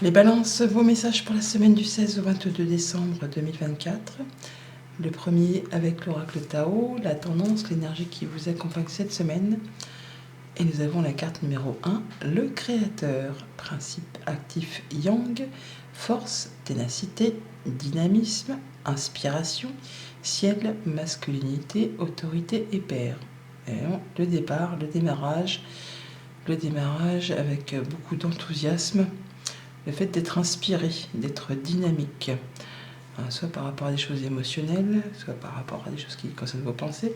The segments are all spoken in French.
Les balances, vos messages pour la semaine du 16 au 22 décembre 2024. Le premier avec l'oracle Tao, la tendance, l'énergie qui vous accompagne cette semaine. Et nous avons la carte numéro 1, le créateur. Principe actif yang, force, ténacité, dynamisme, inspiration, ciel, masculinité, autorité et père. Et le départ, le démarrage avec beaucoup d'enthousiasme. Le fait d'être inspiré, d'être dynamique, soit par rapport à des choses émotionnelles, soit par rapport à des choses qui concernent vos pensées.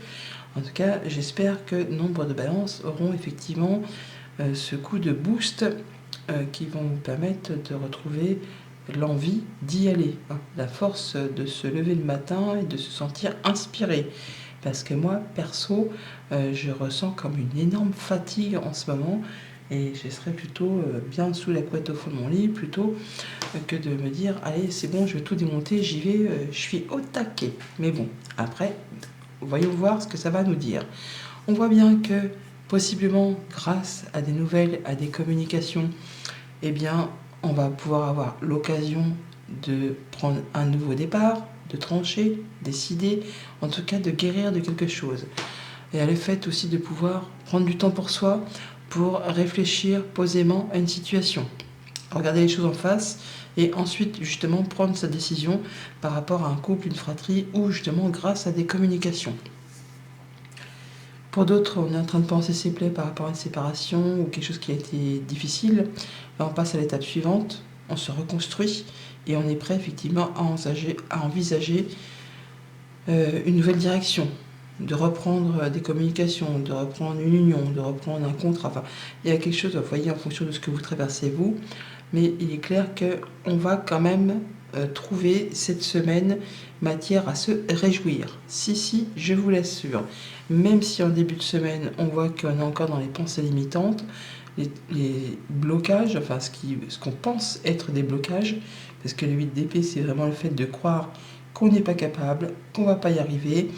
En tout cas, j'espère que nombre de balances auront effectivement ce coup de boost qui vont vous permettre de retrouver l'envie d'y aller, la force de se lever le matin et de se sentir inspiré. Parce que moi, perso, je ressens comme une énorme fatigue en ce moment. Et je serais plutôt bien sous la couette au fond de mon lit, plutôt que de me dire « Allez, c'est bon, je vais tout démonter, j'y vais, je suis au taquet ». Mais bon, après, voyons voir ce que ça va nous dire. On voit bien que, possiblement, grâce à des nouvelles, à des communications, eh bien, on va pouvoir avoir l'occasion de prendre un nouveau départ, de trancher, décider, en tout cas de guérir de quelque chose. Et le fait aussi de pouvoir prendre du temps pour soi, pour réfléchir posément à une situation, regarder les choses en face et ensuite justement prendre sa décision par rapport à un couple, une fratrie ou justement grâce à des communications. Pour d'autres, on est en train de penser ses plaies par rapport à une séparation ou quelque chose qui a été difficile. Là, on passe à l'étape suivante, on se reconstruit et on est prêt effectivement à envisager une nouvelle direction, de reprendre des communications, de reprendre une union, de reprendre un contrat. Enfin, il y a quelque chose, vous voyez, en fonction de ce que vous traversez vous, mais il est clair qu'on va quand même trouver cette semaine matière à se réjouir. Si, je vous l'assure. Même si en début de semaine, on voit qu'on est encore dans les pensées limitantes, les blocages, enfin ce qu'on pense être des blocages, parce que le 8 d'épée, c'est vraiment le fait de croire qu'on n'est pas capable, qu'on ne va pas y arriver,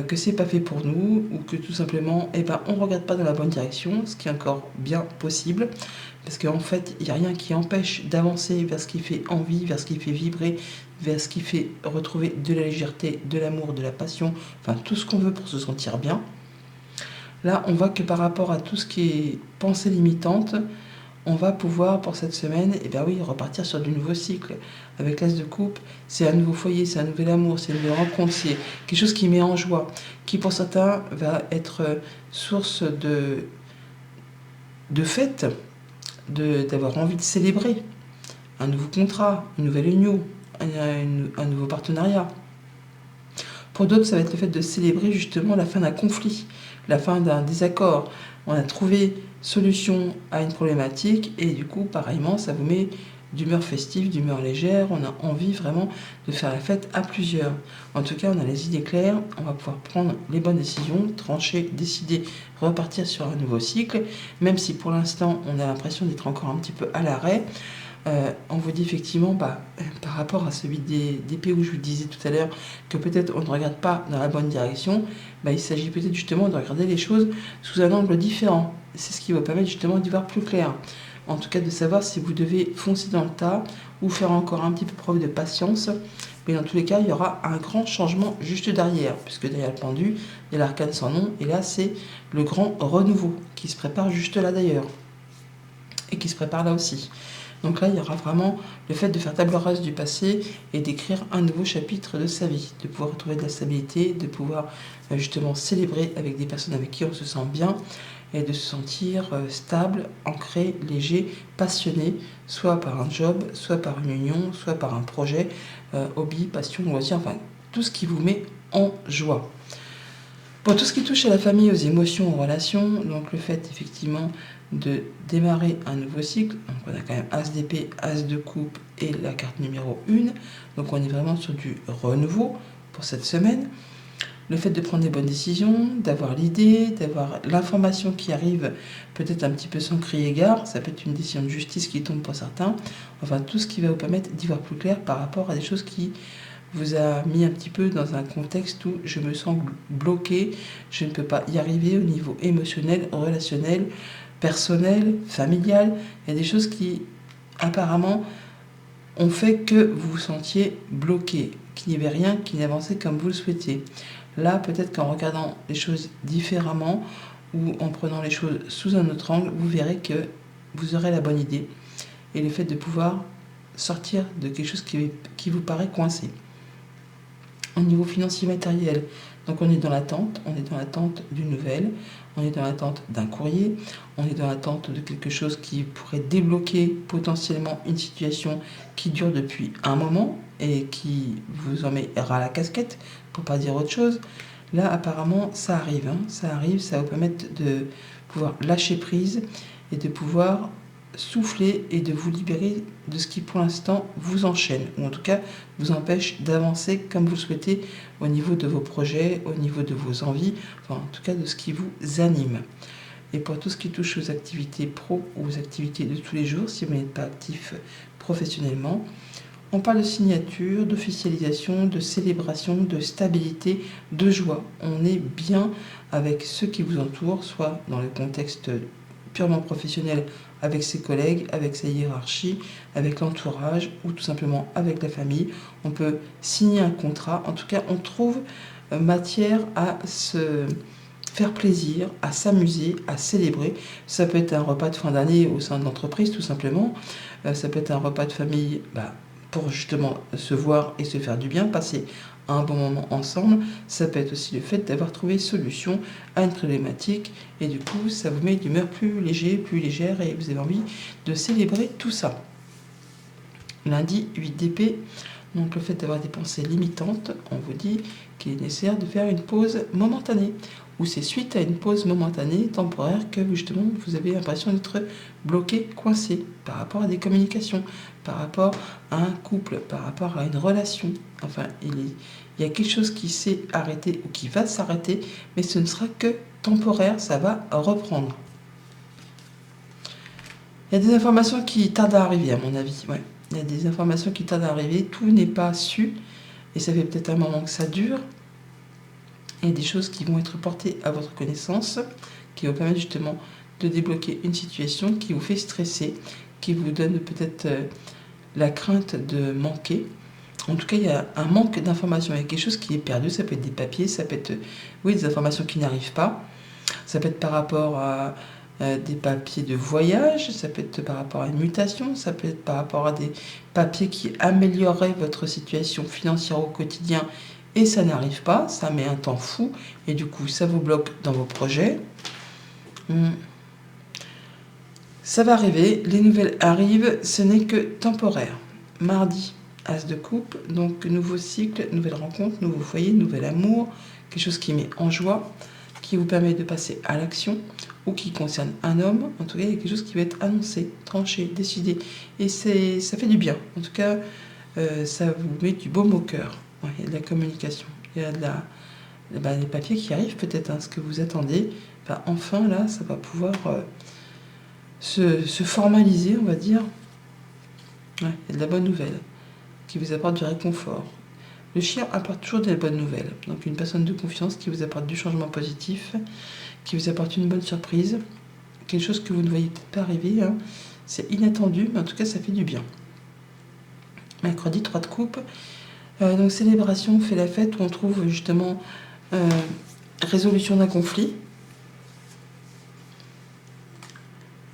que c'est pas fait pour nous, ou que tout simplement, on ne regarde pas dans la bonne direction, ce qui est encore bien possible, parce qu'en fait, il n'y a rien qui empêche d'avancer vers ce qui fait envie, vers ce qui fait vibrer, vers ce qui fait retrouver de la légèreté, de l'amour, de la passion, enfin tout ce qu'on veut pour se sentir bien. Là, on voit que par rapport à tout ce qui est pensée limitante, on va pouvoir, pour cette semaine, repartir sur du nouveau cycle. Avec l'As de coupe, c'est un nouveau foyer, c'est un nouvel amour, c'est une nouvelle rencontre, c'est quelque chose qui met en joie, qui pour certains va être source de fête, d'avoir envie de célébrer un nouveau contrat, une nouvelle union, un nouveau partenariat. Pour d'autres, ça va être le fait de célébrer justement la fin d'un conflit, la fin d'un désaccord. On a trouvé solution à une problématique et du coup, pareillement, ça vous met d'humeur festive, d'humeur légère. On a envie vraiment de faire la fête à plusieurs. En tout cas, on a les idées claires, on va pouvoir prendre les bonnes décisions, trancher, décider, repartir sur un nouveau cycle, même si pour l'instant, on a l'impression d'être encore un petit peu à l'arrêt. On vous dit effectivement, par rapport à celui d'épée où je vous disais tout à l'heure que peut-être on ne regarde pas dans la bonne direction, il s'agit peut-être justement de regarder les choses sous un angle différent. C'est ce qui va permettre justement d'y voir plus clair. En tout cas, de savoir si vous devez foncer dans le tas ou faire encore un petit peu preuve de patience. Mais dans tous les cas, il y aura un grand changement juste derrière, puisque derrière le pendu, il y a l'arcane sans nom, et là, c'est le grand renouveau qui se prépare juste là d'ailleurs, et qui se prépare là aussi. Donc là, il y aura vraiment le fait de faire table rase du passé et d'écrire un nouveau chapitre de sa vie, de pouvoir retrouver de la stabilité, de pouvoir justement célébrer avec des personnes avec qui on se sent bien et de se sentir stable, ancré, léger, passionné, soit par un job, soit par une union, soit par un projet, hobby, passion, loisir, enfin tout ce qui vous met en joie. Pour tout ce qui touche à la famille, aux émotions, aux relations, donc le fait effectivement de démarrer un nouveau cycle, donc on a quand même As d'épée, As de coupe et la carte numéro 1, donc on est vraiment sur du renouveau pour cette semaine. Le fait de prendre des bonnes décisions, d'avoir l'idée, d'avoir l'information qui arrive peut-être un petit peu sans crier gare, ça peut être une décision de justice qui tombe pour certains, enfin tout ce qui va vous permettre d'y voir plus clair par rapport à des choses qui vous a mis un petit peu dans un contexte où je me sens bloquée, je ne peux pas y arriver au niveau émotionnel, relationnel, personnel, familial. Il y a des choses qui apparemment ont fait que vous vous sentiez bloqué, qu'il n'y avait rien qui n'avançait comme vous le souhaitiez. Là, peut-être qu'en regardant les choses différemment ou en prenant les choses sous un autre angle, vous verrez que vous aurez la bonne idée et le fait de pouvoir sortir de quelque chose qui vous paraît coincé. Au niveau financier matériel, donc on est dans l'attente d'une nouvelle, on est dans l'attente d'un courrier, on est dans l'attente de quelque chose qui pourrait débloquer potentiellement une situation qui dure depuis un moment et qui vous en met ras la casquette, pour pas dire autre chose. Là, apparemment, ça arrive, ça arrive, ça va vous permettre de pouvoir lâcher prise et de pouvoir souffler et de vous libérer de ce qui pour l'instant vous enchaîne, ou en tout cas vous empêche d'avancer comme vous le souhaitez au niveau de vos projets, au niveau de vos envies, enfin en tout cas de ce qui vous anime. Et pour tout ce qui touche aux activités pro ou aux activités de tous les jours, si vous n'êtes pas actif professionnellement, on parle de signature, d'officialisation, de célébration, de stabilité, de joie. On est bien avec ceux qui vous entourent, soit dans le contexte purement professionnel avec ses collègues, avec sa hiérarchie, avec l'entourage ou tout simplement avec la famille. On peut signer un contrat. En tout cas, on trouve matière à se faire plaisir, à s'amuser, à célébrer. Ça peut être un repas de fin d'année au sein de l'entreprise, tout simplement. Ça peut être un repas de famille pour justement se voir et se faire du bien, passer un bon moment ensemble. Ça peut être aussi le fait d'avoir trouvé solution à une problématique et du coup ça vous met d'humeur plus légère et vous avez envie de célébrer tout ça. Lundi 8 d'épée, donc le fait d'avoir des pensées limitantes, on vous dit qu'il est nécessaire de faire une pause momentanée, ou c'est suite à une pause momentanée, temporaire, que justement vous avez l'impression d'être bloqué, coincé par rapport à des communications, par rapport à un couple, par rapport à une relation. Enfin, il y a quelque chose qui s'est arrêté ou qui va s'arrêter, mais ce ne sera que temporaire, ça va reprendre. Il y a des informations qui tardent à arriver, à mon avis. Ouais. Il y a des informations qui tardent à arriver, tout n'est pas su, et ça fait peut-être un moment que ça dure. Il y a des choses qui vont être portées à votre connaissance, qui vont permettre justement de débloquer une situation qui vous fait stresser, qui vous donne peut-être la crainte de manquer. En tout cas, il y a un manque d'informations, il y a quelque chose qui est perdu, ça peut être des papiers, ça peut être des informations qui n'arrivent pas, ça peut être par rapport à des papiers de voyage, ça peut être par rapport à une mutation, ça peut être par rapport à des papiers qui amélioreraient votre situation financière au quotidien et ça n'arrive pas, ça met un temps fou et du coup ça vous bloque dans vos projets. Ça va arriver, les nouvelles arrivent, ce n'est que temporaire. Mardi, As de coupe, donc nouveau cycle, nouvelle rencontre, nouveau foyer, nouvel amour, quelque chose qui met en joie, qui vous permet de passer à l'action ou qui concerne un homme. En tout cas, il y a quelque chose qui va être annoncé, tranché, décidé. Et ça fait du bien. En tout cas, ça vous met du baume au cœur. Ouais, il y a de la communication. Il y a des papiers qui arrivent peut-être, ce que vous attendez. Enfin, là, ça va pouvoir se formaliser, on va dire. Ouais, il y a de la bonne nouvelle qui vous apporte du réconfort. Le chien apporte toujours des bonnes nouvelles. Donc une personne de confiance qui vous apporte du changement positif, qui vous apporte une bonne surprise, quelque chose que vous ne voyez peut-être pas arriver. C'est inattendu, mais en tout cas ça fait du bien. Mercredi, 3 de coupe. Donc célébration, fait la fête, où on trouve justement résolution d'un conflit.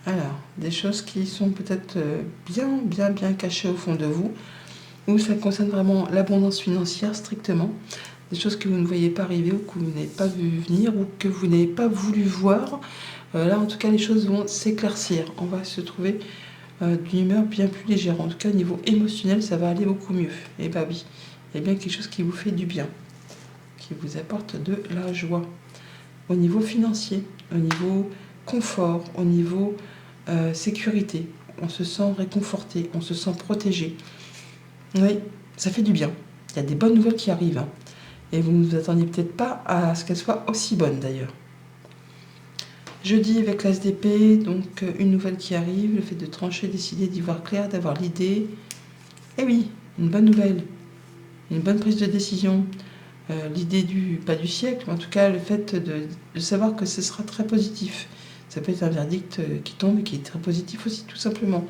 Alors, des choses qui sont peut-être bien cachées au fond de vous, où ça concerne vraiment l'abondance financière strictement, des choses que vous ne voyez pas arriver ou que vous n'avez pas vu venir ou que vous n'avez pas voulu voir. Là, en tout cas, les choses vont s'éclaircir. On va se trouver d'une humeur bien plus légère. En tout cas, au niveau émotionnel, ça va aller beaucoup mieux. Et oui, il y a bien quelque chose qui vous fait du bien, qui vous apporte de la joie. Au niveau financier, au niveau confort, au niveau sécurité, on se sent réconforté, on se sent protégé. Oui, ça fait du bien. Il y a des bonnes nouvelles qui arrivent. Et vous ne vous attendiez peut-être pas à ce qu'elles soient aussi bonnes d'ailleurs. Jeudi avec l'As d'épée, donc une nouvelle qui arrive, le fait de trancher, décider, d'y voir clair, d'avoir l'idée. Eh oui, une bonne nouvelle, une bonne prise de décision. L'idée pas du siècle, mais en tout cas le fait de savoir que ce sera très positif. Ça peut être un verdict qui tombe et qui est très positif aussi, tout simplement.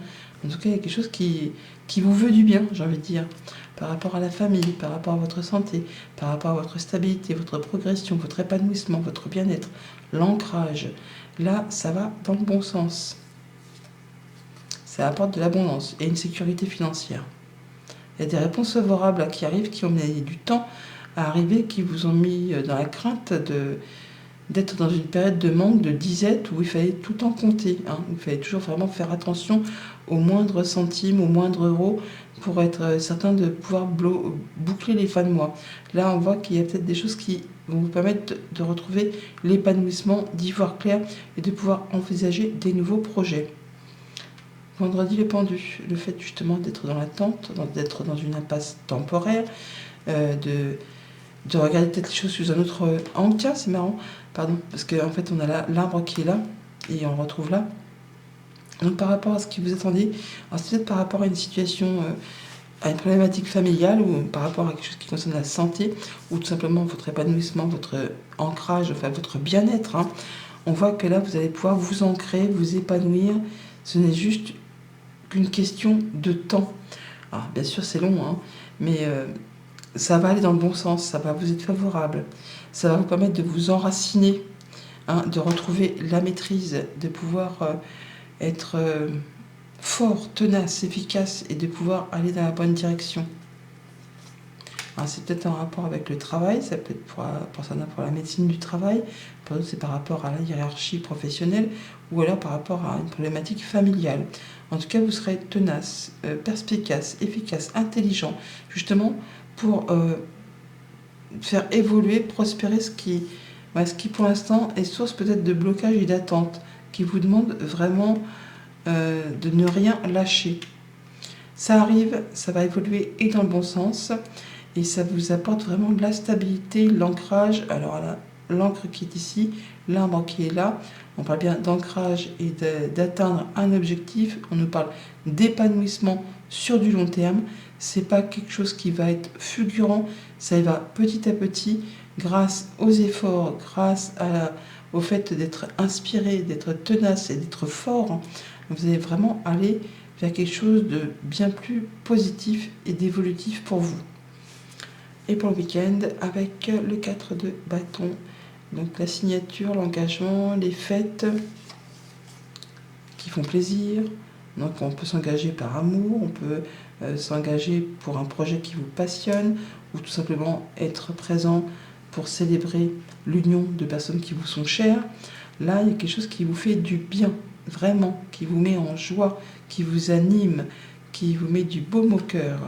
En tout cas, il y a quelque chose qui vous veut du bien, j'ai envie de dire, par rapport à la famille, par rapport à votre santé, par rapport à votre stabilité, votre progression, votre épanouissement, votre bien-être, l'ancrage. Là, ça va dans le bon sens. Ça apporte de l'abondance et une sécurité financière. Il y a des réponses favorables qui arrivent, qui ont mis du temps à arriver, qui vous ont mis dans la crainte d'être dans une période de manque, de disette, où il fallait tout le temps compter. Il fallait toujours vraiment faire attention au moindre centime, au moindre euro, pour être certain de pouvoir boucler les fins de mois. Là, on voit qu'il y a peut-être des choses qui vont vous permettre de retrouver l'épanouissement, d'y voir clair et de pouvoir envisager des nouveaux projets. Vendredi, le pendu, le fait justement d'être dans l'attente, d'être dans une impasse temporaire, de regarder peut-être les choses sous un autre angle. Tiens, c'est marrant, pardon, parce qu'en fait, on a l'arbre qui est là, et on le retrouve là. Donc, par rapport à ce qui vous attendait, alors c'est peut-être par rapport à une situation, à une problématique familiale, ou par rapport à quelque chose qui concerne la santé, ou tout simplement votre épanouissement, votre ancrage, enfin votre bien-être. On voit que là, vous allez pouvoir vous ancrer, vous épanouir. Ce n'est juste qu'une question de temps. Alors, bien sûr, c'est long, mais ça va aller dans le bon sens, ça va vous être favorable, ça va vous permettre de vous enraciner, de retrouver la maîtrise, de pouvoir être fort, tenace, efficace et de pouvoir aller dans la bonne direction. Alors, c'est peut-être un rapport avec le travail, ça peut être pour certains pour la médecine du travail, pour d'autres c'est par rapport à la hiérarchie professionnelle ou alors par rapport à une problématique familiale. En tout cas, vous serez tenace, perspicace, efficace, intelligent, justement pour faire évoluer, prospérer ce qui pour l'instant est source peut-être de blocage et d'attente, qui vous demande vraiment de ne rien lâcher. Ça arrive, ça va évoluer et dans le bon sens, et ça vous apporte vraiment de la stabilité, l'ancrage. Alors là, l'encre qui est ici, l'arbre qui est là, on parle bien d'ancrage et d'atteindre un objectif, on nous parle d'épanouissement sur du long terme. C'est pas quelque chose qui va être fulgurant, ça va petit à petit, grâce aux efforts, grâce au fait d'être inspiré, d'être tenace et d'être fort. Vous allez vraiment aller vers quelque chose de bien plus positif et d'évolutif pour vous. Et pour le week-end, avec le 4 de bâton, donc la signature, l'engagement, les fêtes qui font plaisir. Donc on peut s'engager par amour, on peut s'engager pour un projet qui vous passionne, ou tout simplement être présent pour célébrer l'union de personnes qui vous sont chères. Là, il y a quelque chose qui vous fait du bien, vraiment, qui vous met en joie, qui vous anime, qui vous met du baume au cœur.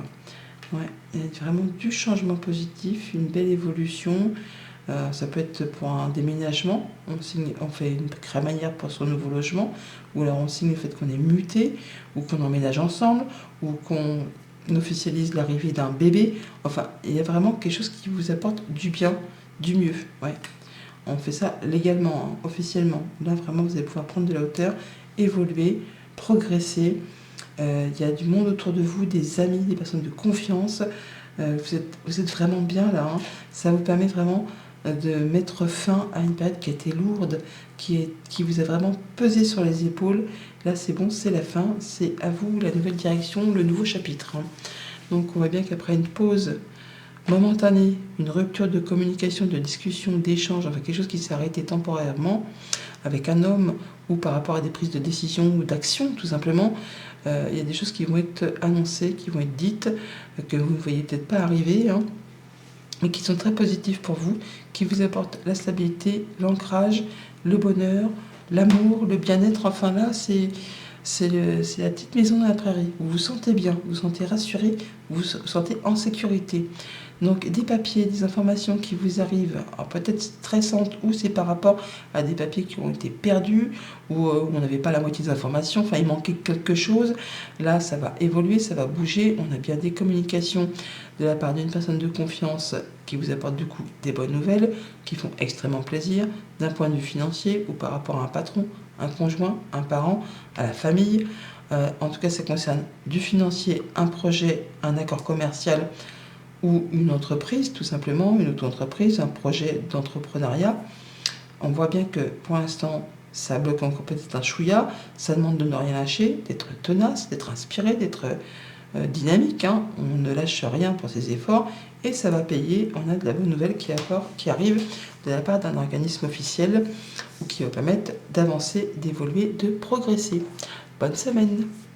Ouais, il y a vraiment du changement positif, une belle évolution. Ça peut être pour un déménagement, on fait une crémaillère pour son nouveau logement, ou alors on signe le fait qu'on est muté, ou qu'on emménage ensemble, ou qu'on officialise l'arrivée d'un bébé. Enfin, il y a vraiment quelque chose qui vous apporte du bien, du mieux. Ouais. On fait ça légalement, officiellement. Là, vraiment, vous allez pouvoir prendre de la hauteur, évoluer, progresser. Il y a du monde autour de vous, des amis, des personnes de confiance. Vous êtes vraiment bien là. Ça vous permet vraiment de mettre fin à une période qui a été lourde, qui vous a vraiment pesé sur les épaules. Là, c'est bon, c'est la fin. C'est à vous la nouvelle direction, le nouveau chapitre. Donc, on voit bien qu'après une pause momentanée, une rupture de communication, de discussion, d'échange, enfin quelque chose qui s'est arrêté temporairement avec un homme ou par rapport à des prises de décision ou d'action, tout simplement, il y a des choses qui vont être annoncées, qui vont être dites, que vous ne voyez peut-être pas arriver, mais qui sont très positives pour vous, qui vous apportent la stabilité, l'ancrage, le bonheur, l'amour, le bien-être. Enfin là, c'est la petite maison dans la prairie. Vous vous sentez bien, vous vous sentez rassuré, vous vous sentez en sécurité. Donc des papiers, des informations qui vous arrivent, alors peut-être stressantes, ou c'est par rapport à des papiers qui ont été perdus, ou on n'avait pas la moitié des informations, enfin il manquait quelque chose. Là, ça va évoluer, ça va bouger. On a bien des communications de la part d'une personne de confiance qui vous apporte du coup des bonnes nouvelles, qui font extrêmement plaisir, d'un point de vue financier, ou par rapport à un patron, un conjoint, un parent, à la famille. En tout cas, ça concerne du financier, un projet, un accord commercial, ou une entreprise, tout simplement, une auto-entreprise, un projet d'entrepreneuriat. On voit bien que pour l'instant, ça bloque encore peut-être un chouïa, ça demande de ne rien lâcher, d'être tenace, d'être inspiré, d'être dynamique, hein. On ne lâche rien pour ses efforts et ça va payer. On a de la bonne nouvelle qui arrive de la part d'un organisme officiel ou qui va permettre d'avancer, d'évoluer, de progresser. Bonne semaine!